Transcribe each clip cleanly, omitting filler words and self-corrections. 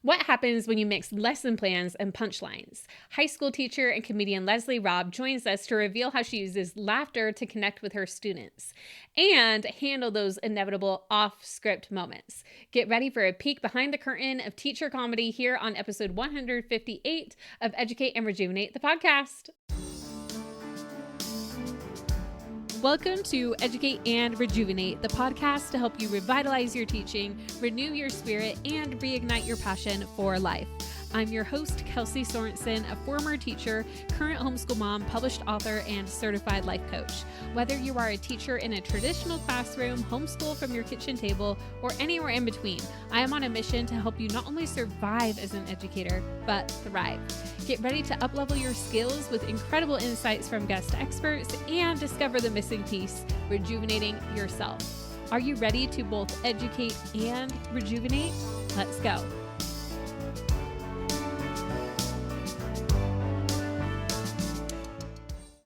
What happens when you mix lesson plans and punchlines? High school teacher and comedian Leslie Robb joins us to reveal how she uses laughter to connect with her students and handle those inevitable off-script moments. Get ready for a peek behind the curtain of teacher comedy here on episode 158 of Educate and Rejuvenate, the podcast. Welcome to Educate and Rejuvenate, the podcast to help you revitalize your teaching, renew your spirit, and reignite your passion for life. I'm your host, Kelsey Sorensen, a former teacher, current homeschool mom, published author, and certified life coach. Whether you are a teacher in a traditional classroom, homeschool from your kitchen table, or anywhere in between, I am on a mission to help you not only survive as an educator, but thrive. Get ready to uplevel your skills with incredible insights from guest experts and discover the missing piece, rejuvenating yourself. Are you ready to both educate and rejuvenate? Let's go.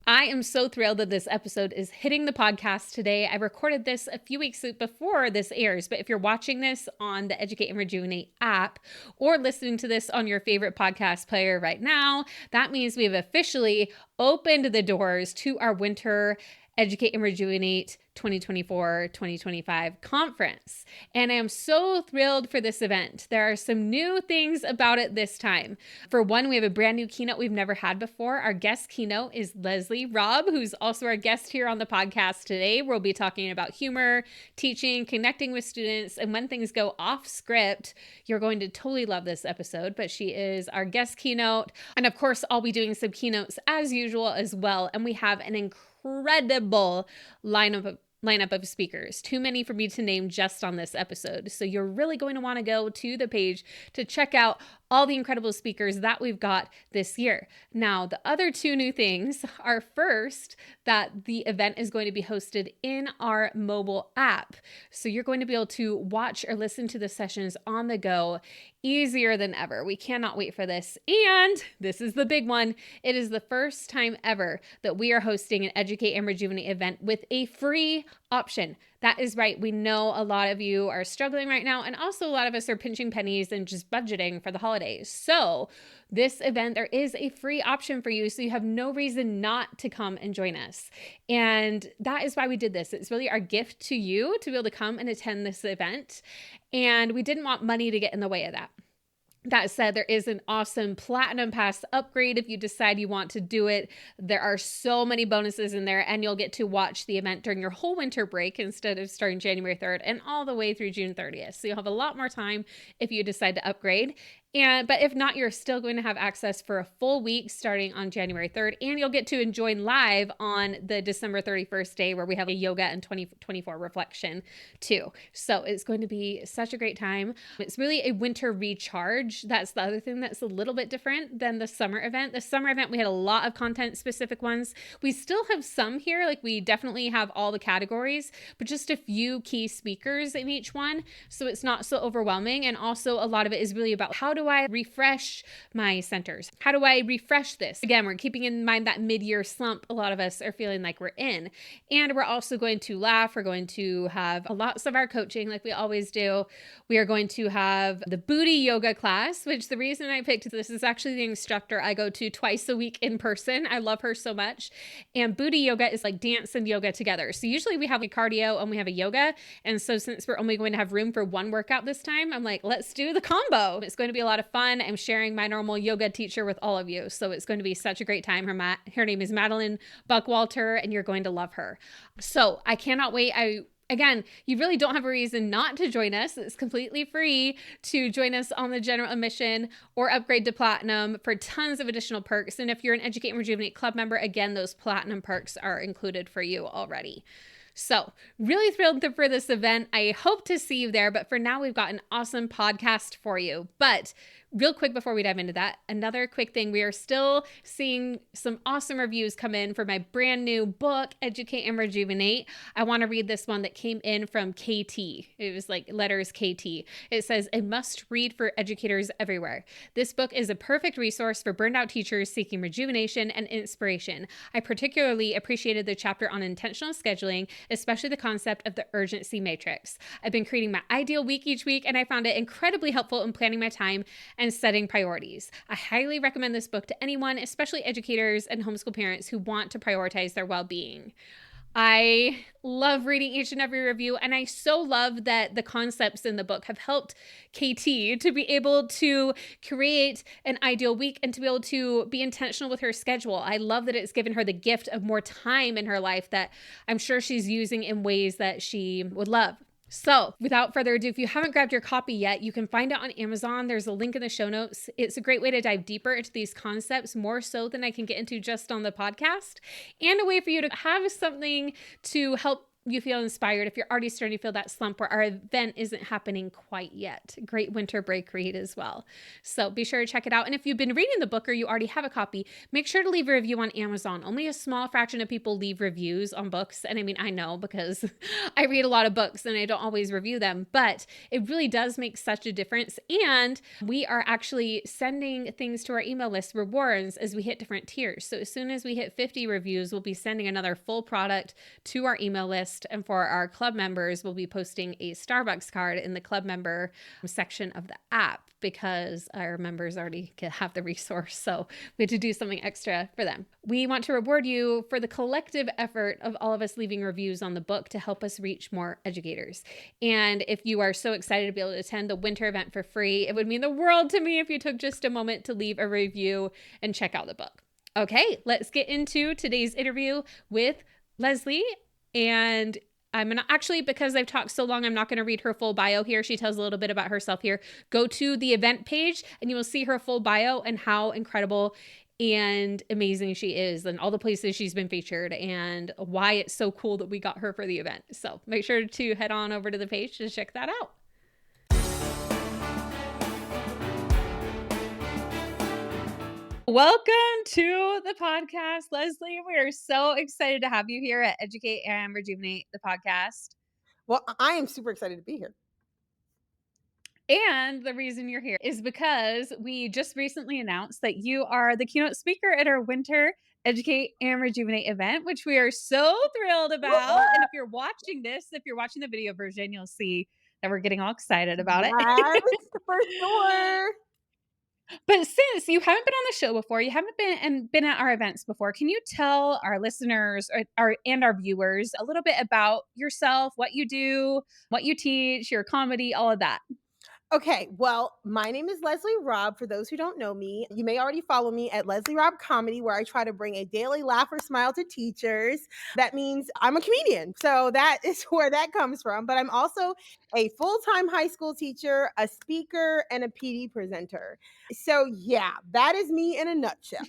I am so thrilled that this episode is hitting the podcast today. I recorded this a few weeks before this airs, but if you're watching this on the Educate and Rejuvenate app or listening to this on your favorite podcast player right now, that means we have officially opened the doors to our Winter Educate and Rejuvenate 2024-2025 conference. And I am so thrilled for this event. There are some new things about it this time. For one, we have a brand new keynote we've never had before. Our guest keynote is Leslie Robb, who's also our guest here on the podcast today. We'll be talking about humor, teaching, connecting with students, and when things go off script, you're going to totally love this episode. But she is our guest keynote. And of course, I'll be doing some keynotes as usual as well. And we have an incredible lineup of speakers, too many for me to name just on this episode. So you're really going to want to go to the page to check out all the incredible speakers that we've got this year. Now, the other two new things are first, that the event is going to be hosted in our mobile app. So you're going to be able to watch or listen to the sessions on the go easier than ever. We cannot wait for this. And this is the big one. It is the first time ever that we are hosting an Educate and Rejuvenate event with a free option. That is right. We know a lot of you are struggling right now, and also a lot of us are pinching pennies and just budgeting for the holidays. So this event, there is a free option for you, so you have no reason not to come and join us. And that is why we did this. It's really our gift to you to be able to come and attend this event. And we didn't want money to get in the way of that. That said, there is an awesome Platinum Pass upgrade if you decide you want to do it. There are so many bonuses in there, and you'll get to watch the event during your whole winter break instead of starting January 3rd and all the way through June 30th. So you'll have a lot more time if you decide to upgrade. But if not, you're still going to have access for a full week starting on January 3rd, and you'll get to join live on the December 31st day where we have a yoga and 2024 reflection too. So it's going to be such a great time. It's really a winter recharge. That's the other thing that's a little bit different than the summer event. The summer event, we had a lot of content specific ones. We still have some here, like we definitely have all the categories, but just a few key speakers in each one. So it's not so overwhelming. And also a lot of it is really about how do I refresh my centers? How do I refresh this? Again, we're keeping in mind that mid-year slump a lot of us are feeling like we're in. And we're also going to laugh. We're going to have lots of our coaching like we always do. We are going to have the booty yoga class, which the reason I picked this is actually the instructor I go to twice a week in person. I love her so much. And booty yoga is like dance and yoga together. So usually we have a cardio and we have a yoga. And so since we're only going to have room for one workout this time, I'm like, let's do the combo. It's going to be a lot of fun. I'm sharing my normal yoga teacher with all of you. So it's going to be such a great time. Her name is Madeline Buckwalter, and you're going to love her. So I cannot wait. Again, you really don't have a reason not to join us. It's completely free to join us on the general admission or upgrade to platinum for tons of additional perks. And if you're an Educate and Rejuvenate Club member, again, those platinum perks are included for you already. So really thrilled for this event. I hope to see you there, but for now we've got an awesome podcast for you. But real quick before we dive into that, another quick thing. We are still seeing some awesome reviews come in for my brand new book, Educate and Rejuvenate. I want to read this one that came in from KT. It was like letters KT. It says, a must read for educators everywhere. This book is a perfect resource for burned out teachers seeking rejuvenation and inspiration. I particularly appreciated the chapter on intentional scheduling especially the concept of the urgency matrix. I've been creating my ideal week each week, and I found it incredibly helpful in planning my time and setting priorities. I highly recommend this book to anyone, especially educators and homeschool parents who want to prioritize their well-being. I love reading each and every review, and I so love that the concepts in the book have helped KT to be able to create an ideal week and to be able to be intentional with her schedule. I love that it's given her the gift of more time in her life that I'm sure she's using in ways that she would love. So without further ado, if you haven't grabbed your copy yet, you can find it on Amazon. There's a link in the show notes. It's a great way to dive deeper into these concepts, more so than I can get into just on the podcast, and a way for you to have something to help you feel inspired if you're already starting to feel that slump where our event isn't happening quite yet. Great winter break read as well. So be sure to check it out. And if you've been reading the book or you already have a copy, make sure to leave a review on Amazon. Only a small fraction of people leave reviews on books. And I mean, I know because I read a lot of books and I don't always review them, but it really does make such a difference. And we are actually sending things to our email list, rewards, as we hit different tiers. So as soon as we hit 50 reviews, we'll be sending another full product to our email list. And for our club members, we'll be posting a Starbucks card in the club member section of the app because our members already have the resource. So we had to do something extra for them. We want to reward you for the collective effort of all of us leaving reviews on the book to help us reach more educators. And if you are so excited to be able to attend the winter event for free, it would mean the world to me if you took just a moment to leave a review and check out the book. Okay, let's get into today's interview with Leslie. And I'm going to actually, because I've talked so long, I'm not going to read her full bio here. She tells a little bit about herself here. Go to the event page and you will see her full bio and how incredible and amazing she is and all the places she's been featured and why it's so cool that we got her for the event. So make sure to head on over to the page to check that out. Welcome to the podcast, Leslie. We are so excited to have you here at Educate and Rejuvenate, the podcast. Well, I am super excited to be here. And the reason you're here is because we just recently announced that you are the keynote speaker at our Winter Educate and Rejuvenate event, which we are so thrilled about. And if you're watching this, if you're watching the video version, you'll see that we're getting all excited about it. Yes, for sure. But since you haven't been on the show before, you haven't been at our events before, can you tell our listeners and our viewers a little bit about yourself, what you do, what you teach, your comedy, all of that? Okay, well, my name is Leslie Robb. For those who don't know me, you may already follow me at Leslie Robb Comedy, where I try to bring a daily laugh or smile to teachers. That means I'm a comedian. So that is where that comes from. But I'm also a full-time high school teacher, a speaker, and a PD presenter. So yeah, that is me in a nutshell.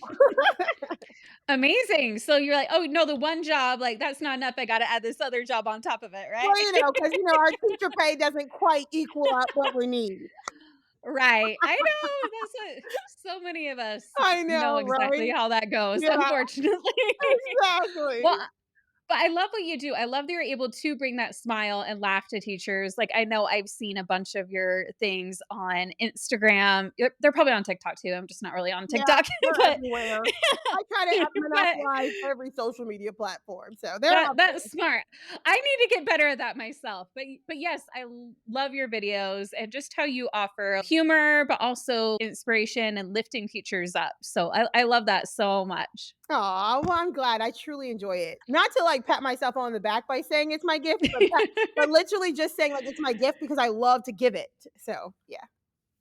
Amazing. So you're like, oh no, the one job, like that's not enough. I got to add this other job on top of it, right? Well, because our teacher pay doesn't quite equal up what we need. Right. I know. That's what so many of us I know know, exactly right? how that goes, Yeah, unfortunately. exactly. Well, but I love what you do. I love that you're able to bring that smile and laugh to teachers. Like, I know I've seen a bunch of your things on Instagram. They're probably on TikTok too. I'm just not really on Yeah, TikTok, they're but everywhere. I try to have but monopolize every social media platform, so they're out that's there. smart. I need to get better at that myself. But yes, I love your videos and just how you offer humor, but also inspiration and lifting teachers up. So I love that so much. Aw, well, I'm glad. I truly enjoy it. Not to, like, pat myself on the back by saying it's my gift, but literally just saying, like, it's my gift because I love to give it. So, yeah.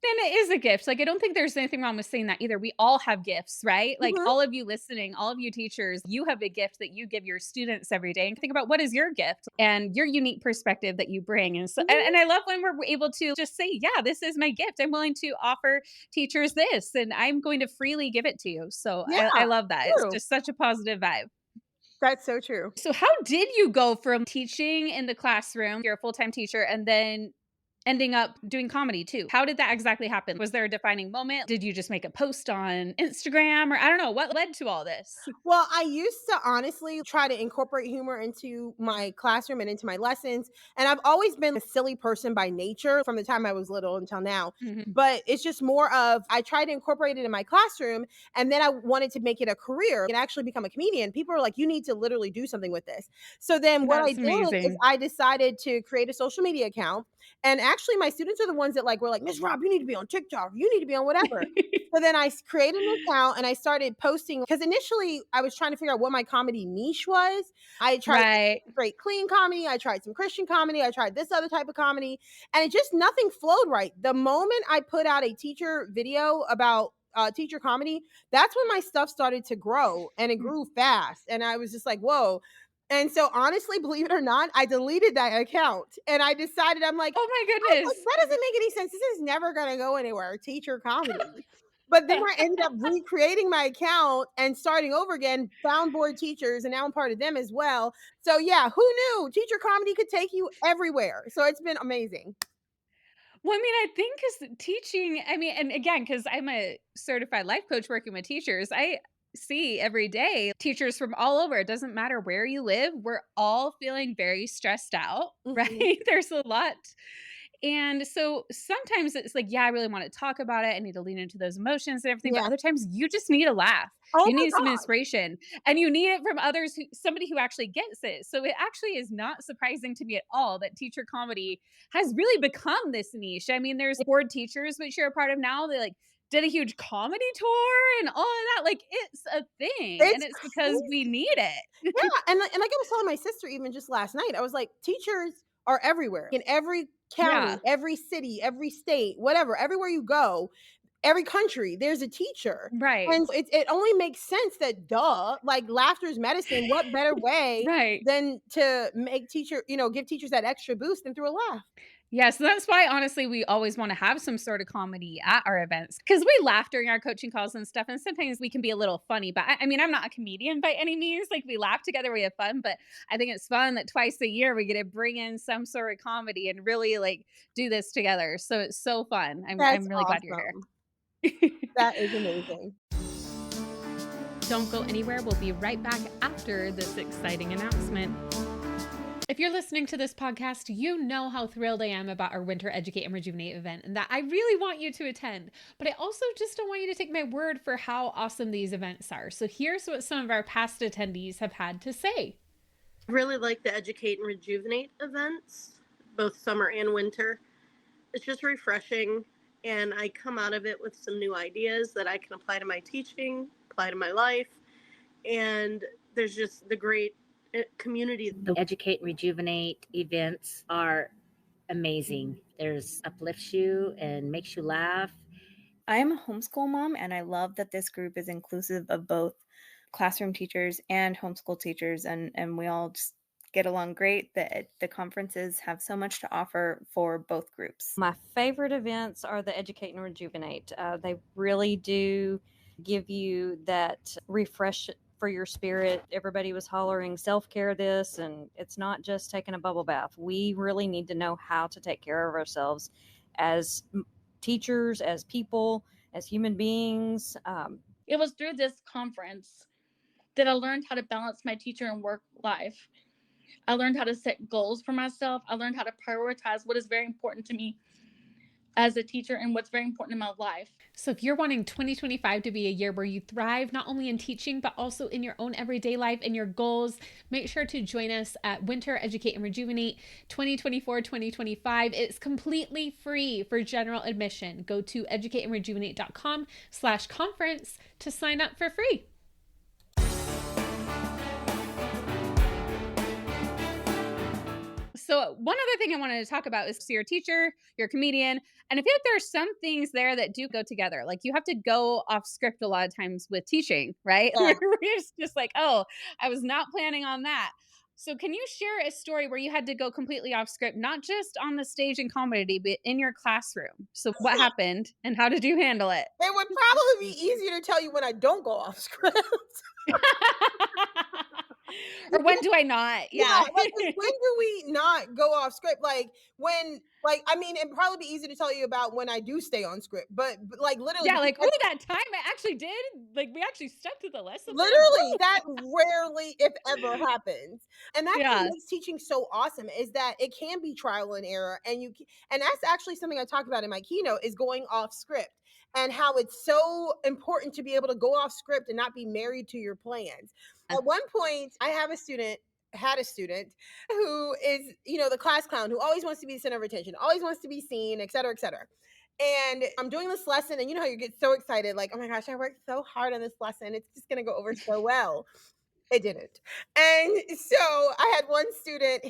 And it is a gift. Like, I don't think there's anything wrong with saying that either. We all have gifts, right? Like, Mhm. all of you listening, all of you teachers, you have a gift that you give your students every day. And think about what is your gift and your unique perspective that you bring. And so, Mhm. and I love when we're able to just say, yeah, this is my gift. I'm willing to offer teachers this, and I'm going to freely give it to you. So I Yeah, love that. It's true. just such a positive vibe. That's so true. So, how did you go from teaching in the classroom? You're a full time teacher, and then ending up doing comedy too. How did that exactly happen? Was there a defining moment? Did you just make a post on Instagram, or I don't know, what led to all this? Well, I used to honestly try to incorporate humor into my classroom and into my lessons. And I've always been a silly person by nature from the time I was little until now. Mhm. But it's just more of I tried to incorporate it in my classroom and then I wanted to make it a career and actually become a comedian. People are like, you need to literally do something with this. So then what I That's did is amazing. I decided to create a social media account. And actually, my students are the ones that like were like, Miss Rob, you need to be on TikTok. You need to be on whatever. So then created an account and I started posting because initially I was trying to figure out what my comedy niche was. I tried like Right. straight clean comedy, I tried some Christian comedy, I tried this other type of comedy, and it just nothing flowed right. The moment I put out a teacher video about teacher comedy, that's when my stuff started to grow and it grew fast. And I was just like, whoa. And so honestly, believe it or not, I deleted that account and I decided Oh my I was like, goodness. "That doesn't make any sense. This is never gonna go anywhere, teacher comedy." But then I ended up recreating my account and starting over again, found bored teachers, and now I'm part of them as well. So yeah, who knew teacher comedy could take you everywhere? So it's been amazing. Well, I mean, I think because teaching, I mean, and again, because I'm a certified life coach working with teachers, I see every day teachers from all over. It doesn't matter where you live, we're all feeling very stressed out, right? Mhm. There's a lot. And so sometimes it's like, yeah, I really want to talk about it. I need to lean into those emotions and everything. But Yeah. other times you just need a laugh. Oh You my need some god. inspiration and you need it from others somebody who actually gets it. So it actually is not surprising to me at all that teacher comedy has really become this niche. I mean, there's board teachers, which you're a part of now. They like did a huge comedy tour and all of that. Like it's a thing. And It's it's because we crazy. need it. Yeah, and like I was telling my sister even just last night, I was like, teachers are everywhere in every county, Yeah. every city, every state, whatever, everywhere you go, every country, there's a teacher. Right. And it only makes sense that duh, like laughter is medicine. What better way Right. than to make give teachers that extra boost than through a laugh? Yeah, so that's why honestly we always want to have some sort of comedy at our events because we laugh during our coaching calls and stuff, and sometimes we can be a little funny. But I mean, I'm not a comedian by any means. Like we laugh together, we have fun, but I think it's fun that twice a year we get to bring in some sort of comedy and really like do this together. So it's so fun. I'm That's really glad you're awesome. here. That is amazing. Don't go anywhere. We'll be right back after this exciting announcement. If you're listening to this podcast, you know how thrilled I am about our Winter Educate and Rejuvenate event and that I really want you to attend. But I also just don't want you to take my word for how awesome these events are. So here's what some of our past attendees have had to say. I really like the Educate and Rejuvenate events, both summer and winter. It's just refreshing, and I come out of it with some new ideas that I can apply to my teaching, apply to my life, and there's just the great community. The Educate and Rejuvenate events are amazing. There's uplifts you and makes you laugh. I am a homeschool mom, and I love that this group is inclusive of both classroom teachers and homeschool teachers, and we all just get along great. The conferences have so much to offer for both groups. My favorite events are the Educate and Rejuvenate. They really do give you that refresh for your spirit. Everybody was hollering self-care this, and it's not just taking a bubble bath. We really need to know how to take care of ourselves as teachers, as people, as human beings. It was through this conference that I learned how to balance my teacher and work life. I learned how to set goals for myself. I learned how to prioritize what is very important to me as a teacher and what's very important in my life. So if you're wanting 2025 to be a year where you thrive, not only in teaching, but also in your own everyday life and your goals, make sure to join us at Winter Educate and Rejuvenate 2024-2025. It's completely free for general admission. Go to educateandrejuvenate.com/conference to sign up for free. So one other thing I wanted to talk about is you're a teacher, you're a comedian, and I feel like there are some things there that do go together. Like you have to go off script a lot of times with teaching, right? Yeah. We're just like, oh, I was not planning on that. So can you share a story where you had to go completely off script, not just on the stage in comedy, but in your classroom? So what happened and how did you handle it? It would probably be easier to tell you when I don't go off script. Or when do I not? Yeah, Yeah. like, 'cause when do we not go off script? I mean, it'd probably be easy to tell you about when I do stay on script, but like, literally, Yeah, like, "Ooh, that time I actually did, like, we actually stuck to the lesson plan." literally, Woo! that rarely, if ever, happens, and that's what Yeah. makes teaching so awesome, is that it can be trial and error, and that's actually something I talk about in my keynote, is going off script, and how it's so important to be able to go off script and not be married to your plans. At one point, I have a student had a student who is, the class clown, who always wants to be the center of attention, always wants to be seen, et cetera, et cetera. And I'm doing this lesson, and you know how you get so excited, like, oh my gosh, I worked so hard on this lesson. It's just going to go over so well. It didn't. And so I had one student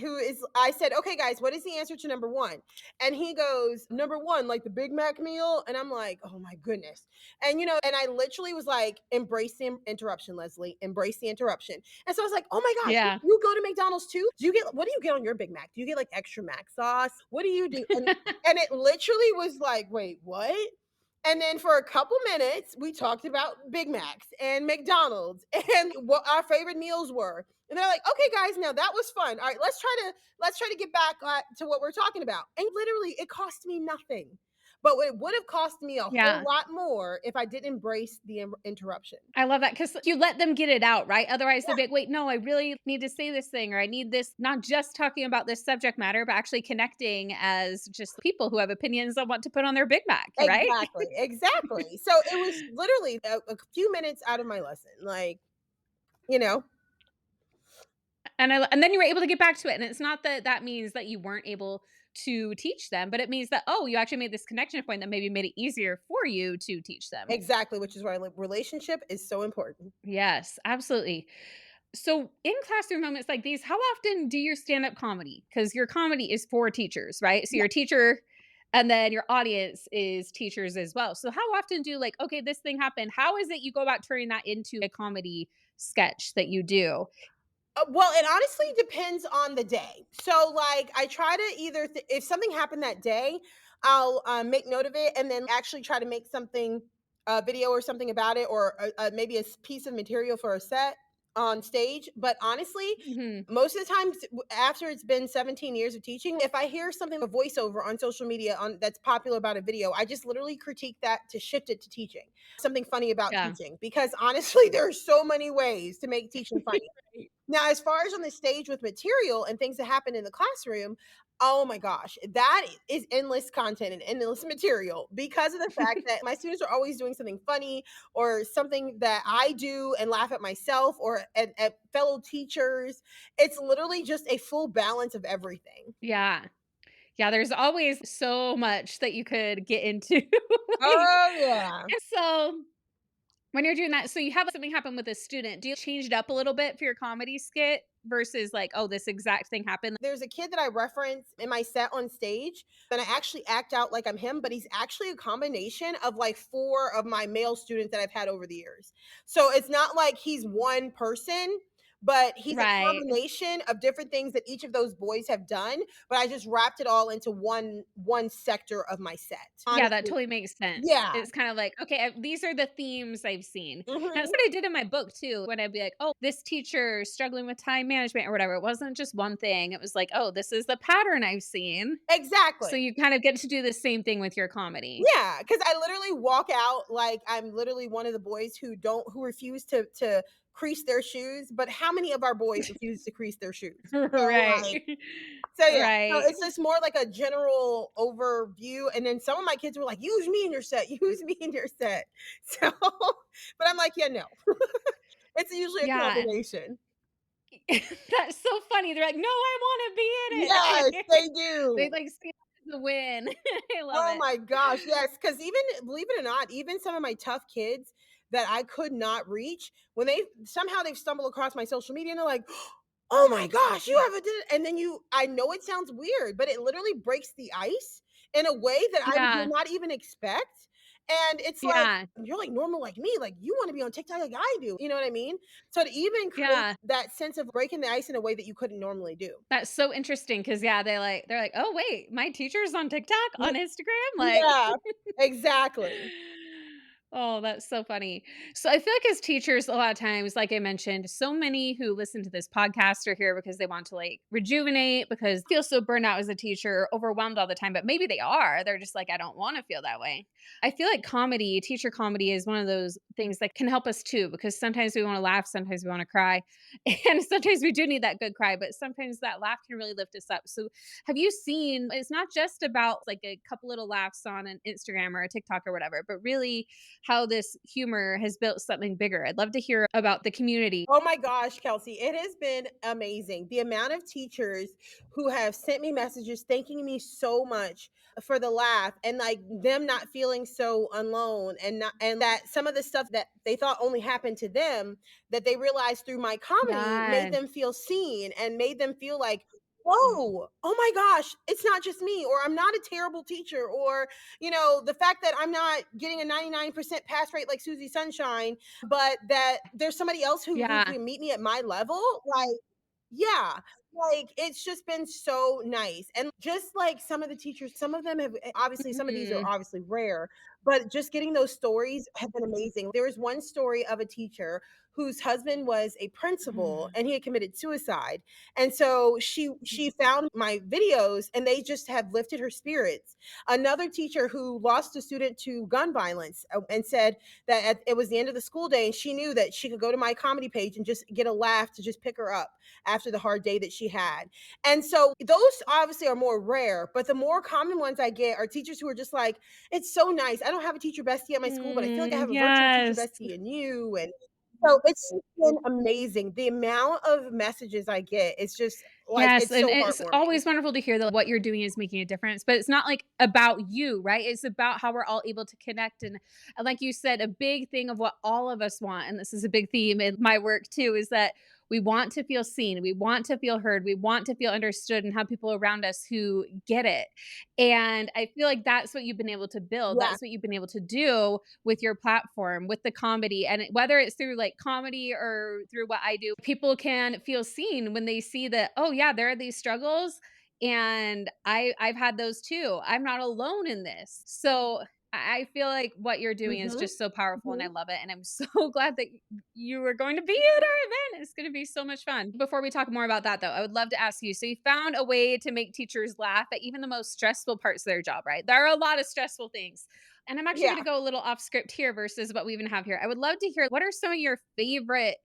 I said, okay, guys, what is the answer to number one? And he goes, number one, like the Big Mac meal. And I'm like, oh my goodness. And I literally was like, embrace the interruption, Leslie, embrace the interruption. And so I was like, oh my gosh, Yeah. you go to McDonald's too? What do you get on your Big Mac? Do you get like extra mac sauce? What do you do? And it literally was like, wait, what? And then for a couple minutes, we talked about Big Macs and McDonald's and what our favorite meals were. And they're like, "Okay, guys, now that was fun. All right, let's try to get back to what we're talking about." And literally, it cost me nothing, but it would have cost me a whole Yeah. lot more if I didn't embrace the interruption. I love that because you let them get it out, right? Otherwise, they'd be like, wait, no, I really need to say this thing, or I need this, not just talking about this subject matter, but actually connecting as just people who have opinions on what to put on their Big Mac, right? Exactly, exactly. So it was literally a few minutes out of my lesson, like, you know, And then you were able to get back to it. And it's not that that means that you weren't able to teach them, but it means that, oh, you actually made this connection point that maybe made it easier for you to teach them. exactly, which is why relationship is so important. Yes, absolutely. So, in classroom moments like these, how often do you stand up comedy? Because your comedy is for teachers, right? So, you're a teacher and then your audience is teachers as well. So, how often do like, okay, this thing happened. How is it you go about turning that into a comedy sketch that you do? Well, it honestly depends on the day. So, like, I try to either, if something happened that day, I'll make note of it and then actually try to make something, a video or something about it, or maybe a piece of material for a set on stage. But honestly, Mhm. most of the times after it's been 17 years of teaching, if I hear something, a voiceover on social media on that's popular about a video, I just literally critique that to shift it to teaching. Something funny about Yeah. teaching, because honestly, there are so many ways to make teaching funny. Now, as far as on the stage with material and things that happen in the classroom, oh my gosh, that is endless content and endless material, because of the fact that my students are always doing something funny or something that I do and laugh at myself or at fellow teachers. It's literally just a full balance of everything. Yeah. Yeah, there's always so much that you could get into. Like, Oh, yeah. and so when you're doing that, so you have something happen with a student, do you change it up a little bit for your comedy skit versus like, oh, this exact thing happened? There's a kid that I reference in my set on stage, and I actually act out like I'm him, but he's actually a combination of like four of my male students that I've had over the years. So it's not like he's one person, but he's a Right. combination of different things that each of those boys have done, but I just wrapped it all into one sector of my set. Yeah, that Honestly. totally makes sense. Yeah. It's kind of like, okay, these are the themes I've seen. And that's Mhm. what I did in my book too, when I'd be like, oh, this teacher is struggling with time management or whatever. It wasn't just one thing. It was like, oh, this is the pattern I've seen. Exactly. So you kind of get to do the same thing with your comedy. Yeah, because I literally walk out like I'm literally one of the boys who refuse to crease their shoes, but how many of our boys refuse to crease their shoes? Right. Like, so yeah, so Right. it's just more like a general overview, and then some of my kids were like, "Use me in your set, use me in your set." So, but I'm like, "Yeah, no." It's usually a Yeah. combination. That's so funny. They're like, "No, I wanna be in Yes, it." they They, do. like, see it as a win. I love Oh it. my gosh, yes, because even believe it or not, even some of my tough kids that I could not reach, when they've stumbled across my social media and they're like, "Oh my gosh, you have a did," and then I know it sounds weird, but it literally breaks the ice in a way that I would Yeah. not even expect. And it's like, Yeah. you're like normal like me, like you want to be on TikTok like I do. You know what I mean? So to even create Yeah. that sense of breaking the ice in a way that you couldn't normally do. That's so interesting because yeah, they're like, "Oh, wait, my teacher's on TikTok, Ye- on Instagram?" Like Yeah, exactly. Oh, that's so funny. So I feel like as teachers, a lot of times, like I mentioned, so many who listen to this podcast are here because they want to like rejuvenate, because they feel so burnt out as a teacher, overwhelmed all the time. But maybe they are. They're just like, I don't want to feel that way. I feel like comedy, teacher comedy is one of those things that can help us too, because sometimes we want to laugh, sometimes we want to cry. And sometimes we do need that good cry, but sometimes that laugh can really lift us up. So have you seen, it's not just about like a couple little laughs on an Instagram or a TikTok or whatever, but really how this humor has built something bigger. I'd love to hear about the community. Oh my gosh, Kelsey, it has been amazing. The amount of teachers who have sent me messages thanking me so much for the laugh, and like them not feeling so alone, and not, and that some of the stuff that they thought only happened to them, that they realized through my comedy made Yeah. them feel seen and made them feel like, whoa, oh my gosh, it's not just me, or I'm not a terrible teacher, or the fact that I'm not getting a 99% pass rate like Susie Sunshine, but that there's somebody else who Yeah. can meet me at my level. Like, yeah, like it's just been so nice. And just like some of the teachers, some of them have obviously, some of these are Mhm. obviously rare, but just getting those stories have been amazing. There was one story of a teacher whose husband was a principal and he had committed suicide. And so she found my videos and they just have lifted her spirits. Another teacher who lost a student to gun violence, and said that it was the end of the school day and she knew that she could go to my comedy page and just get a laugh to just pick her up after the hard day that she had. And so those obviously are more rare, but the more common ones I get are teachers who are just like, it's so nice. I don't have a teacher bestie at my school, but I feel like I have a virtual teacher Yes. bestie in you. And so it's been amazing. The amount of messages I get, it's just like, Yes, it's and so it's heartwarming. always wonderful to hear that what you're doing is making a difference, but it's not like about you, right? It's about how we're all able to connect. And like you said, a big thing of what all of us want, and this is a big theme in my work too, is that we want to feel seen, we want to feel heard, we want to feel understood and have people around us who get it. And I feel like that's what you've been able to build. Yeah. That's what you've been able to do with your platform, with the comedy. And whether it's through like comedy or through what I do, people can feel seen when they see that, oh yeah, there are these struggles and I've had those too. I'm not alone in this. So I feel like what you're doing is Hmm. just so powerful and I Hmm. love it. And I'm so glad that you are going to be at our event. It's going to be so much fun. Before we talk more about that, though, I would love to ask you, so you found a way to make teachers laugh at even the most stressful parts of their job, right? There are a lot of stressful things. And I'm actually going Yeah. to go a little off script here versus what we even have here. I would love to hear, what are some of your favorite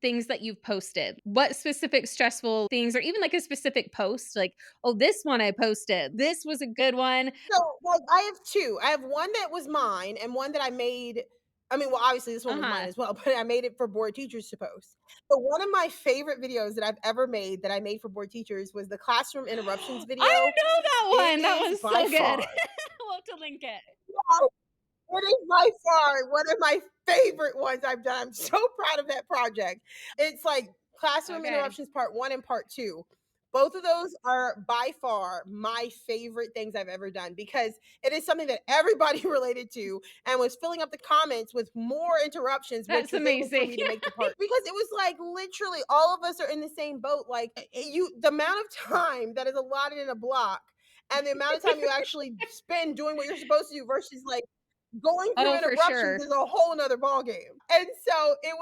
things that you've posted? What specific stressful things, or even like a specific post, like, oh, this one I posted, this was a good one. So, like, I have 2. I have one that was mine and one that I made. I mean, well, obviously this one was mine Uh-huh. as well, but I made it for board teachers to post. But one of my favorite videos that I've ever made, that I made for board teachers, was the classroom interruptions I video. know that It one. That is one's by so good. far, We'll have to link it. it is by far one of my favorite ones I've done. I'm so proud of that project. It's like classroom Okay. interruptions part 1 and part 2. Both of those are by far my favorite things I've ever done, because it is something that everybody related to and was filling up the comments with more interruptions, which That's was able for amazing. me to make the part, because it was like literally all of us are in the same boat. Like, the amount of time that is allotted in a block and the amount of time you actually spend doing what you're supposed to do versus like going through Oh, for interruptions sure. is a whole nother ball game. And so it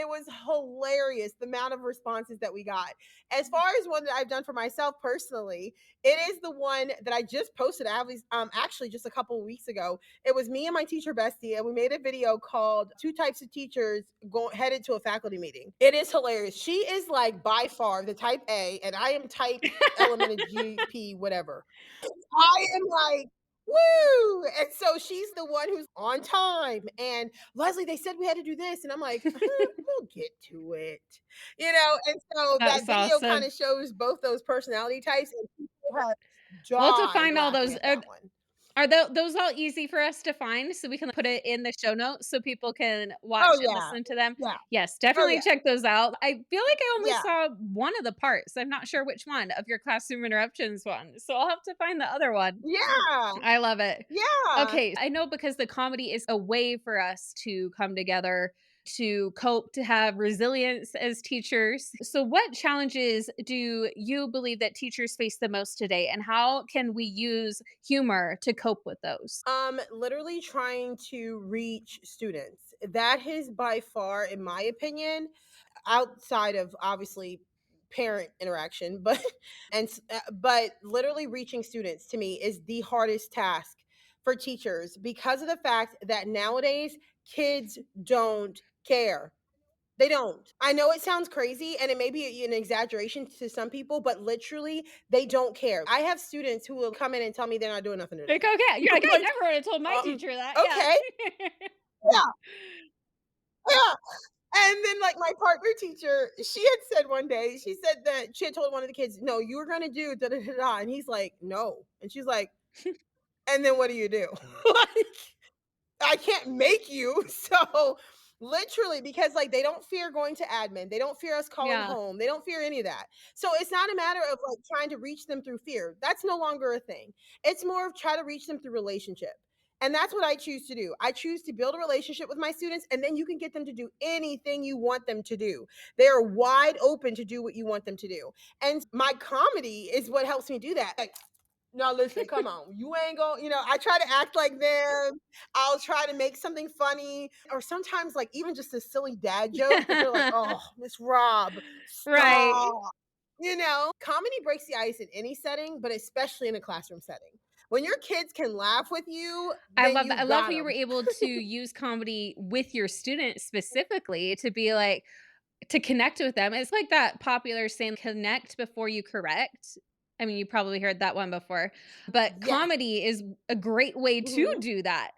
was hilarious the amount of responses that we got. As far as one that I've done for myself personally, it is the one that I just posted actually just a couple of weeks ago. It was me and my teacher bestie, and we made a video called Two Types of Teachers Headed to a Faculty Meeting. It is hilarious. She is like by far the type A, and I am type element of GP, whatever. I am like, woo! And so she's the one who's on time. And Leslie, they said we had to do this. And I'm like, we'll get to it. And so that That's video kind awesome. of shows both those personality types. And people have Well, to died find all laughing those, at that one. are those all easy for us to find so we can put it in the show notes so people can watch Oh, and yeah. listen to them? Yeah. Yes, Oh, definitely yeah. check those out. I feel like I only Yeah. saw one of the parts. I'm not sure which one of your classroom interruptions one. So I'll have to find the other one. Yeah. I love it. Yeah. Okay, I know, because the comedy is a way for us to come together to cope, to have resilience as teachers. So, what challenges do you believe that teachers face the most today, and how can we use humor to cope with those? Literally trying to reach students. That is by far, in my opinion, outside of obviously parent interaction, but but literally reaching students to me is the hardest task for teachers because of the fact that nowadays kids don't care. They don't. I know it sounds crazy and it may be an exaggeration to some people, but literally they don't care. I have students who will come in and tell me they're not doing nothing Like, today. okay, you're I'm like, I like, never would have told my teacher that. okay, Yeah. yeah, yeah. And then, like, my partner teacher, she had said one day, she said that she had told one of the kids, "No, you were gonna do da da da da," and he's like, "No," and she's like, "And then what do you do?" Like, I can't make you. So literally, because like they don't fear going to admin, they don't fear us calling Yeah. home, they don't fear any of that. So it's not a matter of like trying to reach them through fear. That's no longer a thing. It's more of try to reach them through relationship. And that's what I choose to do. I choose to build a relationship with my students, and then you can get them to do anything you want them to do. They are wide open to do what you want them to do. And my comedy is what helps me do that. Like, no, listen, come on. You ain't going, I try to act like them. I'll try to make something funny or sometimes like even just a silly dad joke that they're like, "Oh, Miss Rob, Right. stop." Comedy breaks the ice in any setting, but especially in a classroom setting. When your kids can laugh with you, I then love that. you I love how got you were them. able to use comedy with your students specifically to be like, to connect with them. It's like that popular saying, connect before you correct. I mean, you probably heard that one before, but Yes. comedy is a great way to Mhm. do that.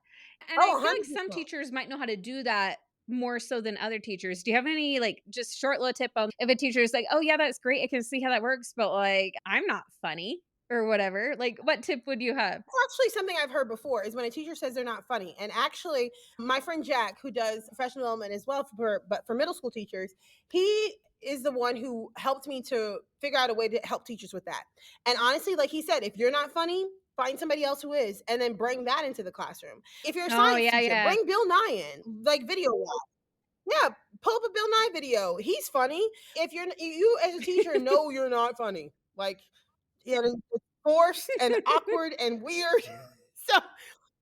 And Oh, I feel like some 100%. teachers might know how to do that more so than other teachers. Do you have any like just short little tip on if a teacher is like, oh yeah, that's great. I can see how that works, but like I'm not funny or whatever. Like what tip would you have? It's actually something I've heard before is when a teacher says they're not funny. And actually, my friend Jack, who does professional development as well but for middle school teachers, he is the one who helped me to figure out a way to help teachers with that. And honestly, like he said, if you're not funny, find somebody else who is, and then bring that into the classroom. If you're a Oh science yeah, teacher, yeah. bring Bill Nye in, like video wise. Yeah, pull up a Bill Nye video. He's funny. If you as a teacher know you're not funny, like it's forced and awkward and weird. So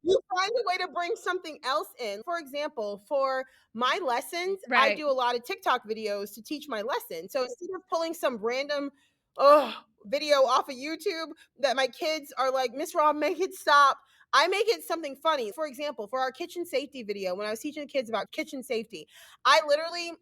you find a way to bring something else in. For example, for my lessons, I Right. do a lot of TikTok videos to teach my lesson. So instead of pulling some random oh, video off of YouTube that my kids are like, Miss Rob, make it stop. I make it something funny. For example, for our kitchen safety video, when I was teaching the kids about kitchen safety, I literally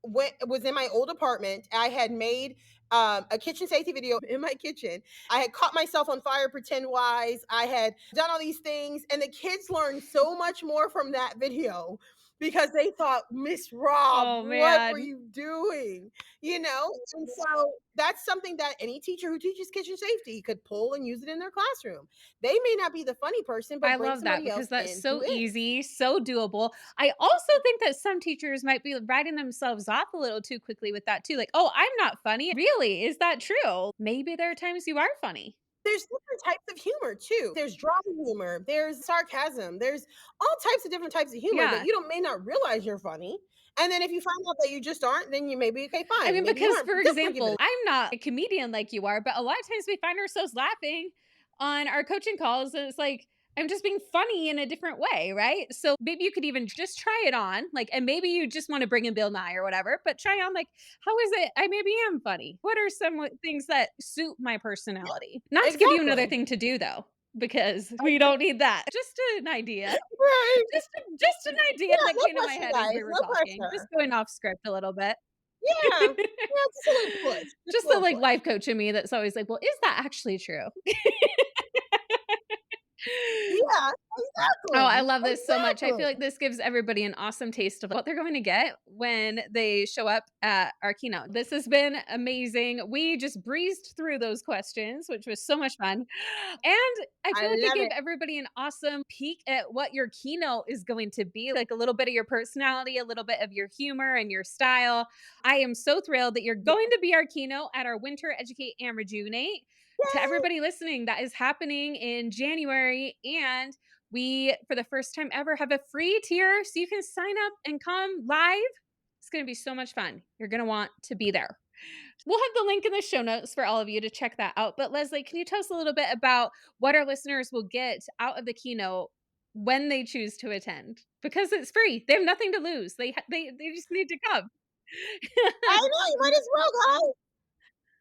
was in my old apartment. I had made a kitchen safety video in my kitchen. I had caught myself on fire pretend wise. I had done all these things, and the kids learned so much more from that video because they thought, Miss Rob, Oh what were man. you doing? And so that's something that any teacher who teaches kitchen safety could pull and use it in their classroom. They may not be the funny person, but I bring love that somebody because else that's in who so is. easy, so doable. I also think that some teachers might be writing themselves off a little too quickly with that too. Like, oh, I'm not funny. Really? Is that true? Maybe there are times you are funny. There's different types of humor too. There's drama humor, there's sarcasm, there's all types of different types of humor that Yeah. you don't may not realize you're funny. And then if you find out that you just aren't, then you may be okay, I fine. mean, Maybe you because aren't. for Definitely give it example, I'm not a comedian like you are, but a lot of times we find ourselves laughing on our coaching calls. And it's like, I'm just being funny in a different way, right? So maybe you could even just try it on, like, and maybe you just want to bring in Bill Nye or whatever, but try on, like, how is it? I maybe am funny. What are some things that suit my personality? Not to give you another exactly. thing to do though, because we don't need that. Just an idea. Right. Just an idea Yeah, that no came to my pressure, head as guys. we were No talking. Just pressure. going off script a little bit. Yeah. Yeah, just a little push. Just a Just the, little like, push. life coach in me that's always like, "Well, is that actually true?" Yeah, Oh, I exactly. love this so much. I Exactly. feel like this gives everybody an awesome taste of what they're going to get when they show up at our keynote. This has been amazing. We just breezed through those questions, which was so much fun. And I I feel like it love gave it. everybody an awesome peek at what your keynote is going to be like a little bit of your personality, a little bit of your humor and your style. I am so thrilled that you're going to be our keynote at our Winter Educate and Rejuvenate. To Yay! everybody listening, that is happening in January. And We, for the first time ever, have a free tier so you can sign up and come live. It's going to be so much fun. You're going to want to be there. We'll have the link in the show notes for all of you to check that out. But Leslie, can you tell us a little bit about what our listeners will get out of the keynote when they choose to attend? Because it's free. They have nothing to lose. They just need to come. I know, you might as well, guys.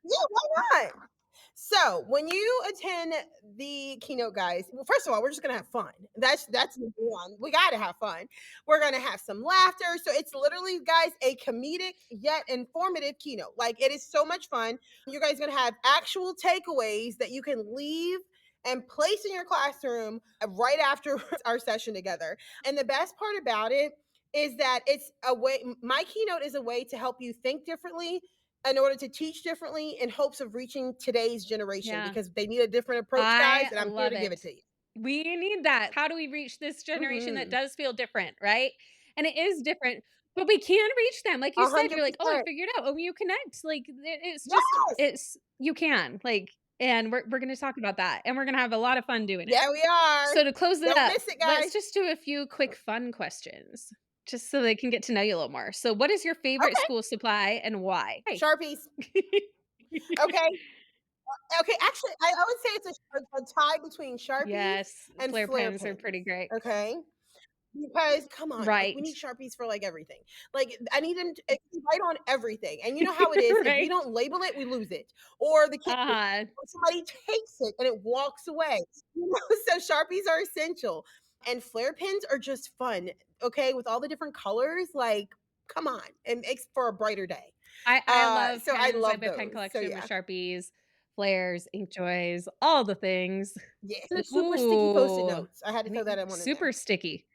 Yeah, why not? So when you attend the keynote, guys, well, first of all, we're just gonna have fun. That's number one. We gotta have fun. We're gonna have some laughter. So it's literally, guys, a comedic yet informative keynote. Like, it is so much fun. You guys are gonna have actual takeaways that you can leave and place in your classroom right after our session together. And the best part about it is that it's a way, my keynote is a way to help you think differently in order to teach differently in hopes of reaching today's generation, Yeah. because they need a different approach, guys, and I'm here love to give it it. to you. We need that. How do we reach this generation that Mhm. does feel different, right? And it is different, but we can reach them. Like you said, you're like, oh, I 100%. figured out. Oh, you connect. Like it's just, Yes. it's, you can. Like, and we're going to talk about that. And we're going to have a lot of fun doing it. Yeah, we are. So to close it Don't up, miss it, let's guys. just do a few quick fun questions. Just so they can get to know you a little more. So, what is your favorite Okay. school supply and why? Sharpies. Okay. Okay. Actually, I would say it's a tie between Sharpies Yes, and flare flare pens are pens. pretty great. Okay. Because come on, like, we Right. need Sharpies for like everything. Like, I need them to write on everything. And you know how it is. If we Right. don't label it, we lose it. Or the kid, Uh-huh. somebody takes it and it walks away. You know, so Sharpies are essential. And flare pens are just fun. Okay, with all the different colors, like, come on, it makes for a brighter day. I love So I pens. I love have a pen those. So collection with yeah. Sharpies, flares, ink joys, all the things. Yes. And the super sticky Post-it Ooh, notes. I had to throw that one in there. super sticky.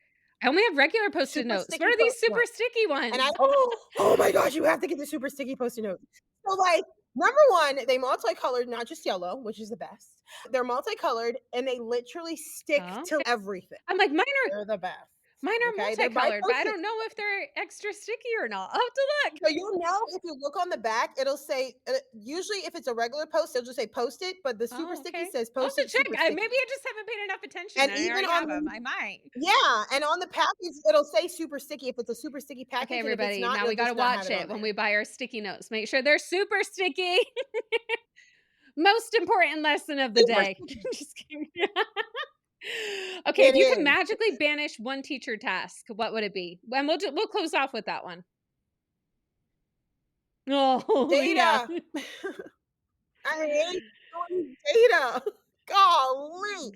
I only have regular Post-it Super notes. What sticky are these Post-it super notes. sticky And I ones? oh my gosh, you have to get the super sticky Post-it notes. So, like, number one, they multicolored, not just yellow, which is the best. They're multicolored and they literally stick Oh, to okay. everything. I'm like, They're the best. mine are Okay, they're by multicolored, but I Post-it. don't know if they're extra sticky or not. I'll have to look. So you'll know if you look on the back, it'll say, usually if it's a regular post, it'll just say Post-it, but the super Oh, sticky okay. says I'll have to Post-it check. super Maybe sticky. I just haven't paid enough attention And and I even already on have them. the I might. yeah, and on the package, it'll say super sticky if it's a super sticky package, Okay, and if it's everybody. not, Now it'll we got to just not have watch it on it when there. we buy our sticky notes. Make sure they're super sticky. Most important lesson of the Super day. sticky. Just kidding. Okay, if It you could is. magically banish one teacher task, what would it be? And we'll close off with that one. Oh, yeah. Data. I hate doing data. Golly.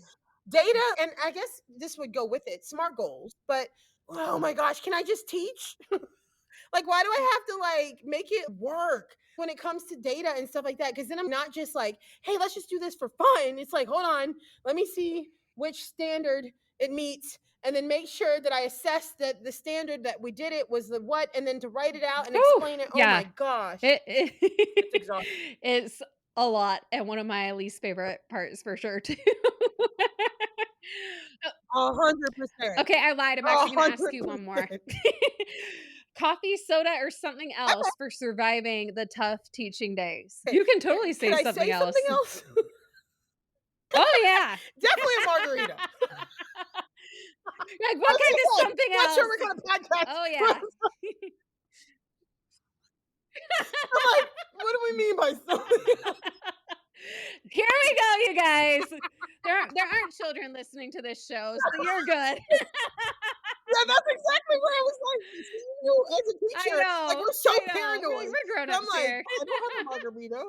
Data, and I guess this would go with it, SMART goals, but oh my gosh, can I just teach? Like, why do I have to like make it work when it comes to data and stuff like that? Because then I'm not just like, hey, let's just do this for fun. It's like, hold on, let me see which standard it meets, and then make sure that I assess that the standard that we did it was the what, and then to write it out and Whew, explain it. Oh yeah. my gosh. It's exhausting. it's a lot and one of my least favorite parts for sure too. 100%. Okay, I lied. I'm actually gonna ask you one more. 100%. Coffee, soda, or something Okay. else for surviving the tough teaching days? Okay. You can totally Could say I something say else. something else? Oh yeah. Definitely a margarita. Like what kind of something Not else? sure what kind of podcast. Oh yeah. I'm like, what do we mean by something? Here we go, you guys. There aren't children listening to this show, so you're good. Yeah, that's exactly what I was like. You as a I teacher, like, know. we're so I know. paranoid. We're grown And I'm ups like, here. I don't have a margarita.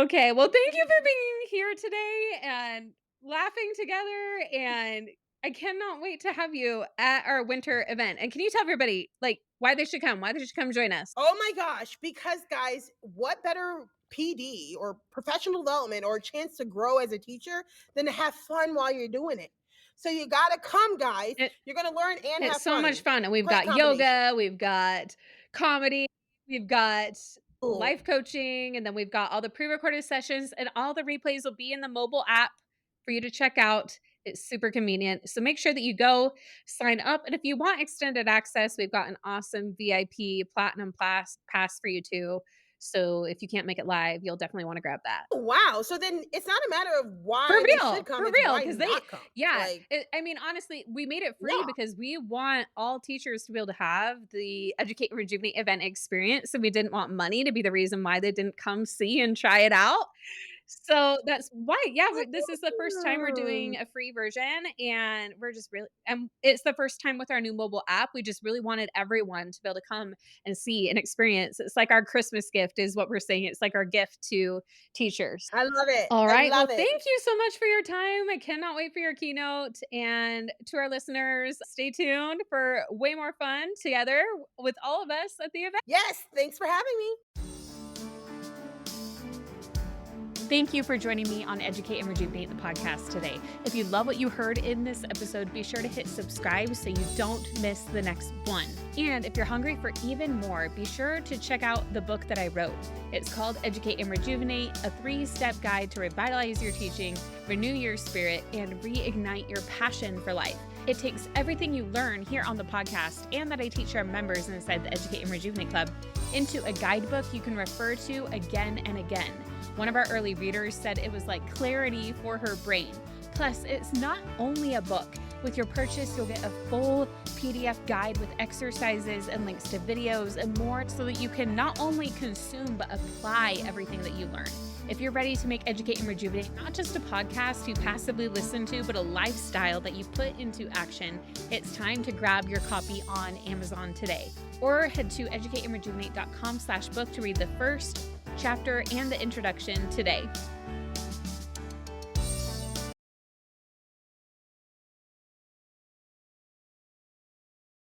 Okay. Well, thank you for being here today and laughing together. And I cannot wait to have you at our winter event. And can you tell everybody like why they should come? Why they should come join us? Oh my gosh, because guys, what better PD or professional development or a chance to grow as a teacher than to have fun while you're doing it? So you got to come, guys. It- You're going to learn and have It's so fun. much fun. And we've Great got yoga, we've got comedy, we've got Cool. life coaching, and then we've got all the pre-recorded sessions, and all the replays will be in the mobile app for you to check out. It's super convenient. So make sure that you go sign up. And if you want extended access, we've got an awesome VIP platinum pass for you too. So if you can't make it live, you'll definitely want to grab that. Oh, wow. So then it's not a matter of For why they real, should come, for it's real, why because they, not come. yeah, Like, I mean, honestly, we made it free yeah. because we want all teachers to be able to have the Educate and Rejuvenate event experience. So we didn't want money to be the reason why they didn't come see and try it out. So that's why, yeah, this is the first time we're doing a free version, and we're just really, and it's the first time with our new mobile app. We just really wanted everyone to be able to come and see and experience. It's like our Christmas gift, is what we're saying. It's like our gift to teachers. I love it. All I right. Well, love it. thank you so much for your time. I cannot wait for your keynote. And to our listeners, stay tuned for way more fun together with all of us at the event. Yes. Thanks for having me. Thank you for joining me on Educate and Rejuvenate, the podcast today. If you love what you heard in this episode, be sure to hit subscribe so you don't miss the next one. And if you're hungry for even more, be sure to check out the book that I wrote. It's called Educate and Rejuvenate, a 3-step guide to revitalize your teaching, renew your spirit, and reignite your passion for life. It takes everything you learn here on the podcast and that I teach our members inside the Educate and Rejuvenate Club into a guidebook you can refer to again and again. One of our early readers said it was like clarity for her brain. Plus, it's not only a book. With your purchase, you'll get a full PDF guide with exercises and links to videos and more so that you can not only consume but apply everything that you learn. If you're ready to make Educate and Rejuvenate not just a podcast you passively listen to, but a lifestyle that you put into action, it's time to grab your copy on Amazon today. Or head to educateandrejuvenate.com/book to read the first chapter and the introduction today.